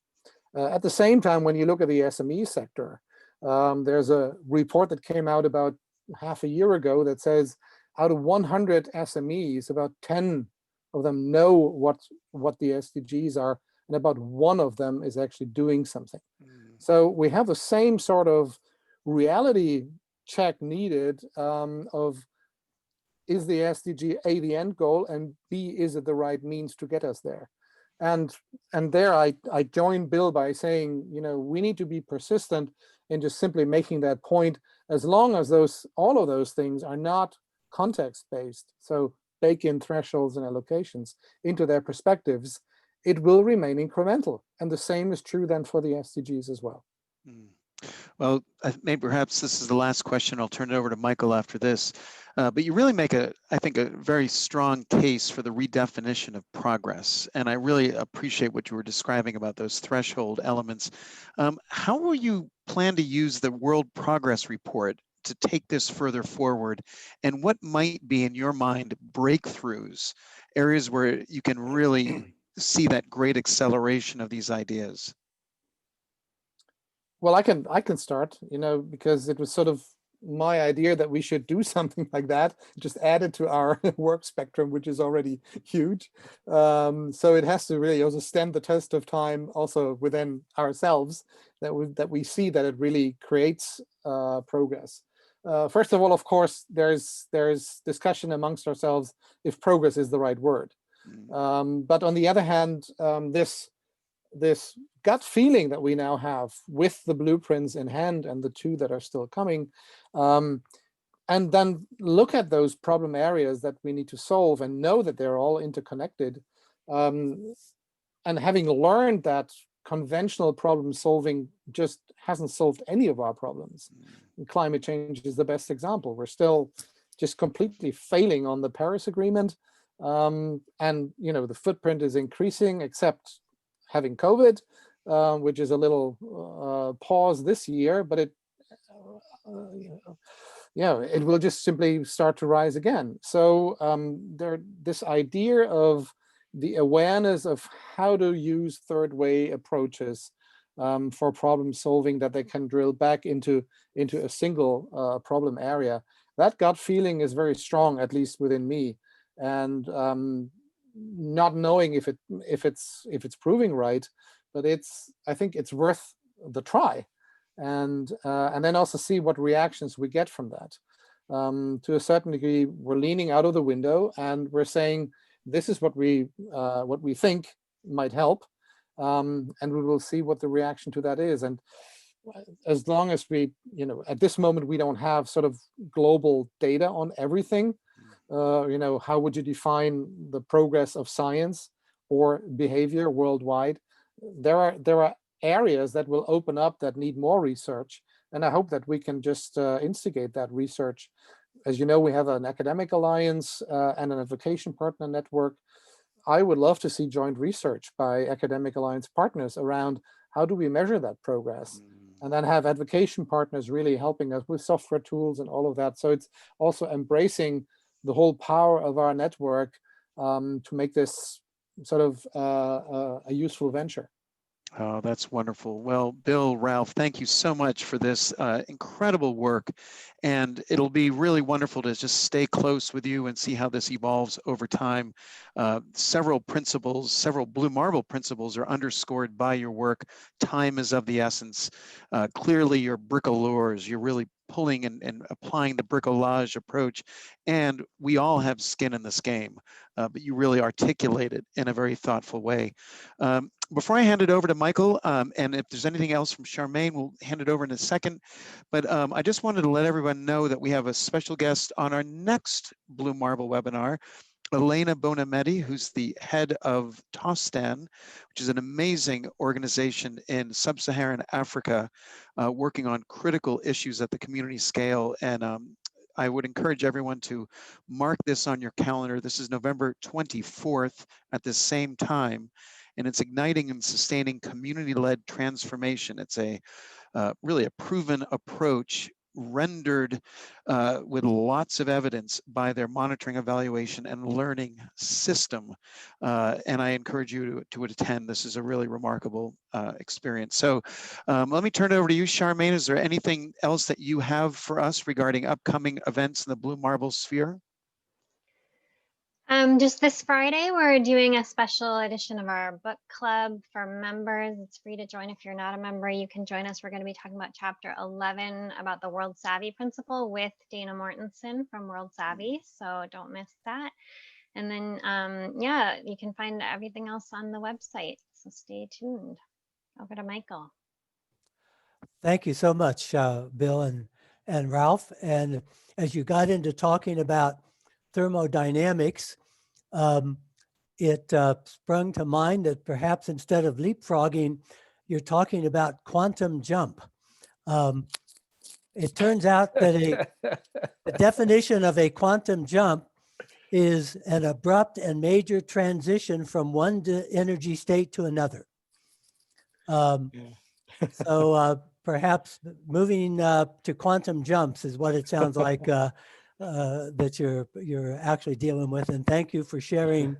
At the same time, when you look at the SME sector, there's a report that came out about half a year ago that says out of 100 SMEs, about 10 of them know what the SDGs are, and about one of them is actually doing something. So we have the same sort of reality check needed of, is the SDG A, the end goal, and B, is it the right means to get us there? And there I join Bill by saying, we need to be persistent in just simply making that point, as long as all of those things are not context-based, so bake in thresholds and allocations into their perspectives, it will remain incremental. And the same is true then for the SDGs as well. Well, maybe perhaps this is the last question. I'll turn it over to Michael after this. But you really make I think, a very strong case for the redefinition of progress. And I really appreciate what you were describing about those threshold elements. How will you plan to use the World Progress Report to take this further forward? And what might be, in your mind, breakthroughs, areas where you can really see that great acceleration of these ideas? Well, I can start, because it was sort of my idea that we should do something like that, just add it to our work spectrum, which is already huge. So it has to really also stand the test of time also within ourselves, that we see that it really creates progress. First of all, of course, there's discussion amongst ourselves if progress is the right word. But on the other hand, this gut feeling that we now have with the blueprints in hand and the two that are still coming, and then look at those problem areas that we need to solve and know that they're all interconnected. And having learned that conventional problem solving just hasn't solved any of our problems. And climate change is the best example. We're still just completely failing on the Paris Agreement. And the footprint is increasing, except having COVID, which is a little pause this year, but it will just simply start to rise again. So this idea of the awareness of how to use third way approaches for problem solving, that they can drill back into a single problem area, that gut feeling is very strong, at least within me. And not knowing if it's proving right, but I think it's worth the try, and then also see what reactions we get from that. To a certain degree, we're leaning out of the window and we're saying, this is what we think might help, and we will see what the reaction to that is. And as long as we, at this moment, we don't have sort of global data on everything. How would you define the progress of science or behavior worldwide? There are areas that will open up that need more research, and I hope that we can just instigate that research. As you know, we have an academic alliance and an advocation partner network. I would love to see joint research by academic alliance partners around how do we measure that progress, and then have advocation partners really helping us with software tools and all of that. So it's also embracing the whole power of our network to make this sort of a useful venture. Oh, that's wonderful. Well, Bill, Ralph, thank you so much for this incredible work. And it'll be really wonderful to just stay close with you and see how this evolves over time. Several Blue Marble principles are underscored by your work. Time is of the essence. Clearly, your bricoleurs, you're really pulling and applying the bricolage approach. And we all have skin in this game, but you really articulate it in a very thoughtful way. Before I hand it over to Michael, and if there's anything else from Charmaine, we'll hand it over in a second. But I just wanted to let everyone know that we have a special guest on our next Blue Marble webinar, Elena Bonametti, who's the head of TOSTAN, which is an amazing organization in sub-Saharan Africa, working on critical issues at the community scale. And I would encourage everyone to mark this on your calendar. This is November 24th at the same time. And it's igniting and sustaining community-led transformation. It's a really a proven approach rendered with lots of evidence by their monitoring, evaluation, and learning system. And I encourage you to attend. This is a really remarkable experience. So let me turn it over to you, Charmaine. Is there anything else that you have for us regarding upcoming events in the Blue Marble sphere? Just this Friday, we're doing a special edition of our book club for members. It's free to join. If you're not a member, you can join us. We're going to be talking about chapter 11 about the World Savvy Principle with Dana Mortensen from World Savvy. So don't miss that. And then, yeah, you can find everything else on the website. So stay tuned. Over to Michael. Thank you so much, Bill and Ralph. And as you got into talking about thermodynamics, it sprung to mind that perhaps instead of leapfrogging, you're talking about quantum jump. It turns out that the definition of a quantum jump is an abrupt and major transition from one energy state to another. So perhaps moving to quantum jumps is what it sounds like that you're actually dealing with. And thank you for sharing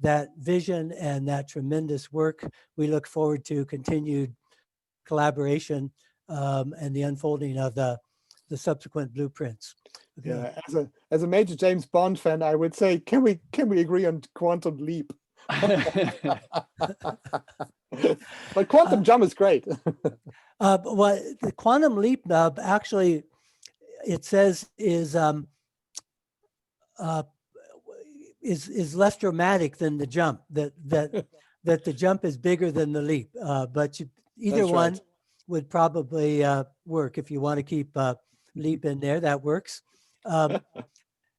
that vision and that tremendous work. We look forward to continued collaboration and the unfolding of the subsequent blueprints. Okay. Yeah, as a major James Bond fan, I would say, can we agree on quantum leap? But quantum jump is great. Well, the quantum leap actually, it says is less dramatic than the jump. That the jump is bigger than the leap. But either That's one right. would probably work. If you want to keep leap in there, that works.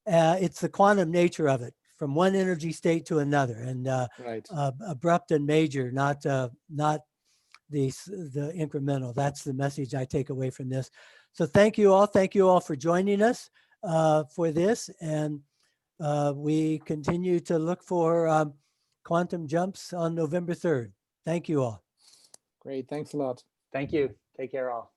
It's the quantum nature of it, from one energy state to another, and Right. abrupt and major, not the incremental. That's the message I take away from this. So thank you all. Thank you all for joining us for this. And we continue to look for quantum jumps on November 3rd. Thank you all. Great. Thanks a lot. Thank you. Take care all.